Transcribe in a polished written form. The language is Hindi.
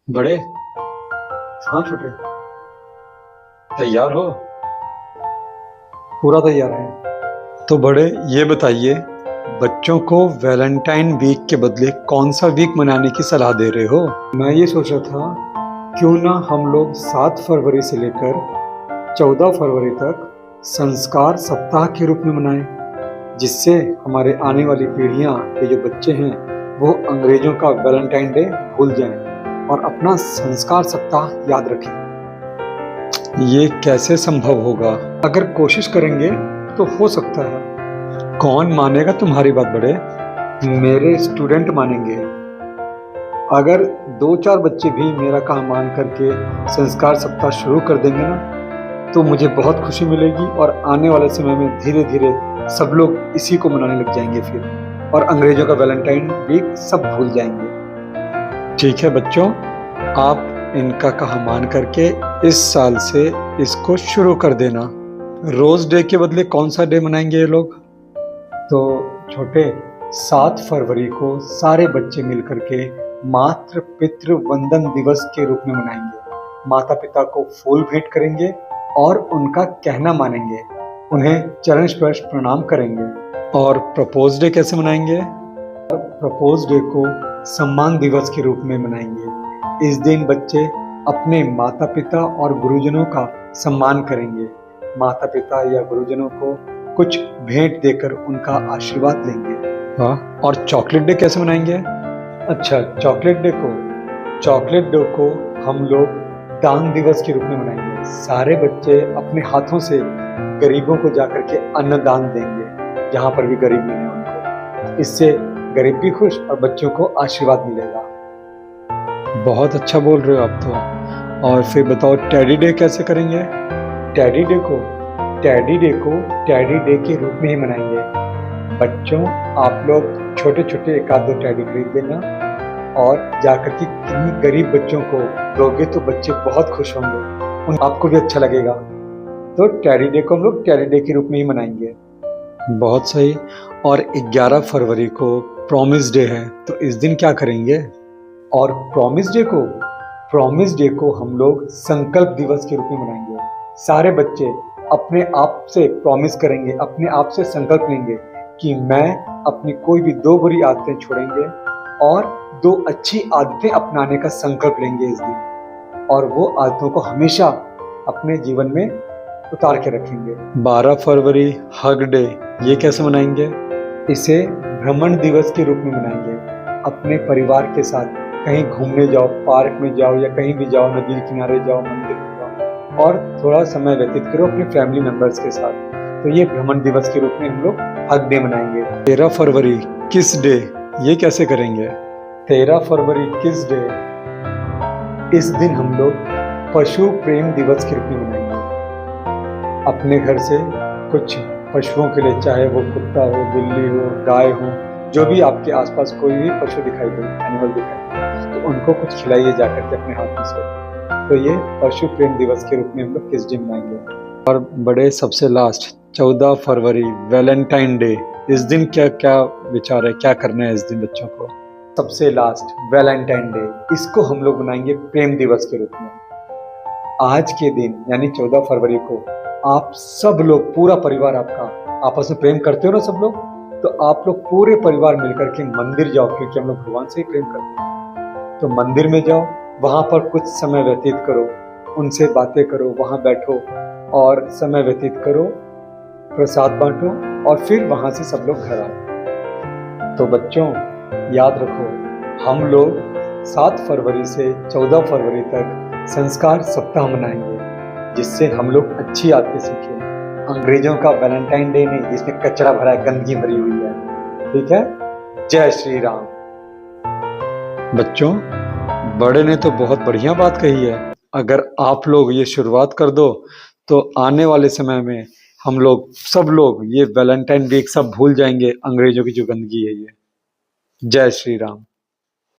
बड़े। हाँ छोटे। तैयार हो? पूरा तैयार है। तो बड़े, ये बताइए, बच्चों को वैलेंटाइन वीक के बदले कौन सा वीक मनाने की सलाह दे रहे हो? मैं ये सोच रहा था, क्यों ना हम लोग 7 फरवरी से लेकर 14 फरवरी तक संस्कार सप्ताह के रूप में मनाएं, जिससे हमारे आने वाली पीढ़ियां, ये जो बच्चे हैं, वो अंग्रेजों का वैलेंटाइन डे भूल जाएं और अपना संस्कार सप्ताह याद रखें। ये कैसे संभव होगा? अगर कोशिश करेंगे तो हो सकता है। कौन मानेगा तुम्हारी बात बड़े? मेरे स्टूडेंट मानेंगे। अगर 2-4 बच्चे भी मेरा काम मान करके संस्कार सप्ताह शुरू कर देंगे ना, तो मुझे बहुत खुशी मिलेगी और आने वाले समय में धीरे धीरे सब लोग इसी को मनाने लग जाएंगे फिर, और अंग्रेजों का वैलेंटाइन वीक सब भूल जाएंगे। ठीक है बच्चों, आप इनका कहा मान करके इस साल से इसको शुरू कर देना। रोज डे के बदले कौन सा डे मनाएंगे ये लोग? तो छोटे, 7 फरवरी को सारे बच्चे मिलकर के मातृ पितृ वंदन दिवस के रूप में मनाएंगे। माता पिता को फूल भेंट करेंगे और उनका कहना मानेंगे, उन्हें चरण स्पर्श प्रणाम करेंगे। और प्रपोज डे कैसे मनाएंगे? प्रपोज डे को सम्मान दिवस के रूप में मनाएंगे। इस दिन बच्चे अपने माता पिता और गुरुजनों का सम्मान करेंगे। माता पिता या गुरुजनों को कुछ भेंट देकर उनका आशीर्वाद लेंगे। हाँ, और चॉकलेट डे कैसे मनाएंगे? अच्छा, चॉकलेट डे को हम लोग दान दिवस के रूप में मनाएंगे। सारे बच्चे अपने हाथों से गरीबों को जाकर के अन्नदान देंगे, जहाँ पर भी गरीब मिले उनको। इससे गरीब भी खुश और बच्चों को आशीर्वाद मिलेगा। बहुत अच्छा बोल रहे हो आप तो। और फिर बताओ, टेडी डे कैसे करेंगे? टेडी डे को टेडी डे के रूप में ही मनाएंगे। बच्चों, आप लोग छोटे छोटे एक आध दो टेडी खरीद देना और जाकर के किन्हीं गरीब बच्चों को दोगे तो बच्चे बहुत खुश होंगे, आपको भी अच्छा लगेगा। तो टेडी डे को हम लोग टेडी डे के रूप में ही मनाएंगे। बहुत सही। और 11 फरवरी को प्रॉमिस डे है, तो इस दिन क्या करेंगे? और प्रॉमिस डे को हम लोग संकल्प दिवस के रूप में मनाएंगे। सारे बच्चे अपने आप से प्रॉमिस करेंगे, अपने आप से संकल्प लेंगे कि मैं अपनी कोई भी 2 बुरी आदतें छोड़ेंगे और 2 अच्छी आदतें अपनाने का संकल्प लेंगे इस दिन, और वो आदतों को हमेशा अपने जीवन में उतार के रखेंगे। 12 फरवरी हग डे, ये कैसे मनाएंगे? इसे भ्रमण दिवस के रूप में मनाएंगे। अपने परिवार के साथ कहीं घूमने जाओ, पार्क में जाओ या कहीं भी जाओ, नदी किनारे जाओ, मंदिर में जाओ और थोड़ा समय व्यतीत करो अपने फैमिली मेंबर्स के साथ। तो ये भ्रमण दिवस के रूप में हम लोग हग डे मनाएंगे। 13 फरवरी किस डे, ये कैसे करेंगे? 13 फरवरी किस डे, इस दिन हम लोग पशु प्रेम दिवस के रूप में मनाएंगे। अपने घर से कुछ पशुओं के लिए, चाहे वो कुत्ता हो, बिल्ली हो, गाय हो, जो भी आपके आसपास कोई भी पशु दिखाई दे, एनिमल दिखाई दे, तो उनको कुछ खिलाइए जाकर के अपने हाथों से। तो ये पशु प्रेम दिवस के रूप में हम लोग किस दिन मनाएंगे। और बड़े, सबसे लास्ट 14 फरवरी वैलेंटाइन डे, इस दिन क्या क्या विचार है, क्या करना है इस दिन बच्चों को? सबसे लास्ट वैलेंटाइन डे, इसको हम लोग मनाएंगे प्रेम दिवस के रूप में। आज के दिन यानी 14 फरवरी को आप सब लोग, पूरा परिवार आपका, आपस में प्रेम करते हो ना सब लोग, तो आप लोग पूरे परिवार मिलकर के मंदिर जाओ, क्योंकि हम लोग भगवान से ही प्रेम करते हैं। तो मंदिर में जाओ, वहाँ पर कुछ समय व्यतीत करो, उनसे बातें करो, वहाँ बैठो और समय व्यतीत करो, प्रसाद बांटो और फिर वहाँ से सब लोग घर आओ। तो बच्चों, याद रखो, हम लोग 7 फरवरी से 14 फरवरी तक संस्कार सप्ताह मनाएंगे, जिससे हम लोग अच्छी आदतें सीखें। अंग्रेजों का वैलेंटाइन डे नहीं जिसमें कचरा भरा है, गंदगी भरी हुई है। ठीक है? जय श्री राम। बच्चों, बड़े ने तो बहुत बढ़िया बात कही है। अगर आप लोग ये शुरुआत कर दो तो आने वाले समय में हम लोग सब लोग ये वैलेंटाइन वीक सब भूल जाएंगे, अंग्रेजों की जो गंदगी है ये। जय श्री राम।